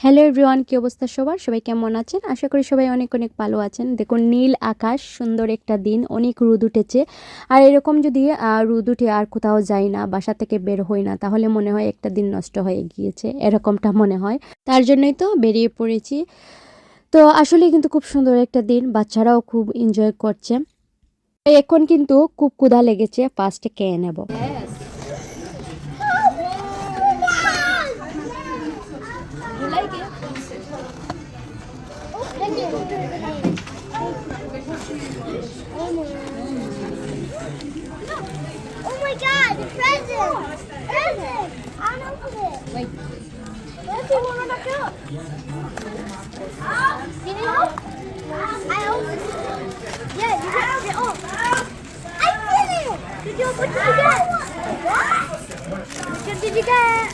Hello everyone, কি অবস্থা সবার? সবাই কেমন আছেন? আশা করি সবাই অনেক অনেক ভালো আছেন। দেখুন, নীল আকাশ, সুন্দর একটা দিন, অনেক রোদ উঠেছে। আর এরকম যদি রোদ উঠে আর কোথাও যাই না, বাসা থেকে বের হই না, তাহলে মনে হয় একটা দিন নষ্ট হয়ে গিয়েছে, এরকমটা মনে হয়। তার জন্যই তো বেরিয়ে পড়েছি। তো আসলে কিন্তু খুব সুন্দর একটা দিন, বাচ্চারাও খুব এনজয় করছে। এখন কিন্তু খুব ক্ষুধা লেগেছে, ফার্স্টে খেয়ে নেব। Oh my god, the present! Present! I don't open it. Wait. Let's see one of the cup. Can you help? I opened it. Yeah, you got it. Oh. I did it! Did you open it again? What did you get?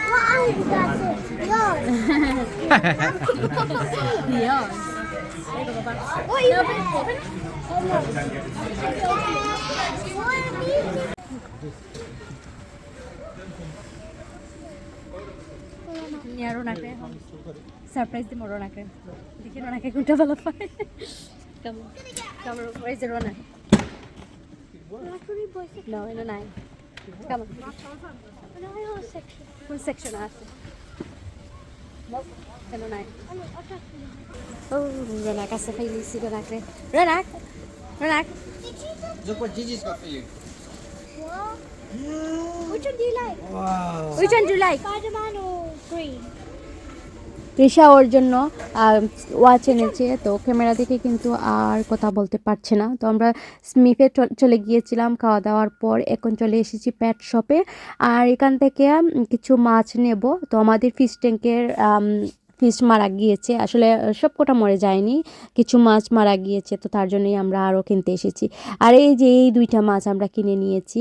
What I got it? Yours. Yes. Oh, you open it? রোনাকে surprise দিব রোনাকে, দেখি রোনাকে কোনটা ভালো পায়। কেমন কেমন ওই যে রোনা না এটা নাই কেমন কোন সেকশন আছে কেন নাই? ও রোনাক আছে, ফাইলিছি রোনাকে। Ronak Ronak Look what Gigi's got for you. What? Which one do you like? Wow. which one do you like? Spider-Man or green? Risha ওর জন্য ওয়াচ এনেছে, তো ক্যামেরা দেখে কিন্তু আর কথা বলতে পারছে না। তো আমরা স্মিফে চলে গিয়েছিলাম খাওয়া দাওয়ার পর, এখন চলে এসেছি পেট শপে। আর এখান থেকে কিছু মাছ নেব। তো আমাদের ফিশ ট্যাঙ্কের ফিশ মারা গিয়েছে, আসলে সব কটা মরে যায়নি, কিছু মাছ মারা গিয়েছে, তো তার জন্যই আমরা আরও কিনতে এসেছি। আর এই যে এই দুইটা মাছ আমরা কিনে নিয়েছি।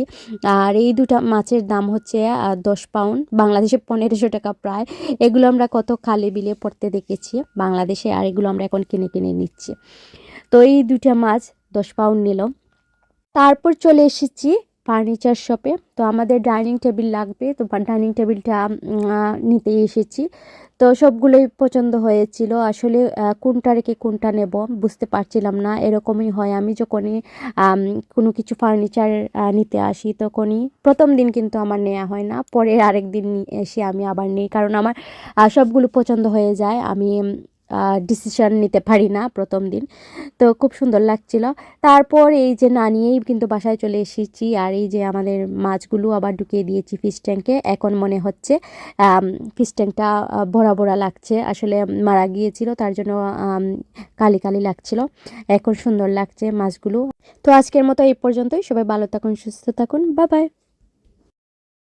আর এই দুটা মাছের দাম হচ্ছে 10 পাউন্ড, বাংলাদেশে 1500 টাকা প্রায়। এগুলো আমরা কত খালে বিলে পড়তে দেখেছি বাংলাদেশে, আর এগুলো আমরা এখন কিনে কিনে নিচ্ছি। তো এই দুটা মাছ 10 পাউন্ড নিল। তারপর চলে এসেছি ফার্নিচার শপে। তো আমাদের ডাইনিং টেবিল লাগবে, তো ডাইনিং টেবিলটা নিতে এসেছি। তো সবগুলোই পছন্দ হয়েছিল, আসলে কোনটা রেখে কোনটা নেব বুঝতে পারছিলাম না। এরকমই হয়, আমি যখনই কোনো কিছু ফার্নিচার নিতে আসি তখনই প্রথম দিন কিন্তু আমার নেওয়া হয় না, পরে আরেক দিন এসে আমি আবার নিই, কারণ আমার সবগুলো পছন্দ হয়ে যায়, আমি ডিসিশন নিতে পারি না প্রথম দিন। তো খুব সুন্দর লাগছিল। তারপর এই যে না নিয়েই কিন্তু বাসায় চলে এসেছি। আর এই যে আমাদের মাছগুলো আবার ঢুকিয়ে দিয়েছি ফিশ ট্যাঙ্কে। এখন মনে হচ্ছে ফিশ ট্যাঙ্কটা ভরা ভরা লাগছে, আসলে মারা গিয়েছিল তার জন্য কালি কালি লাগছিল। এখন সুন্দর লাগছে মাছগুলো। তো আজকের মতো এই পর্যন্তই, সবাই ভালো থাকুন, সুস্থ থাকুন, বাই বাই।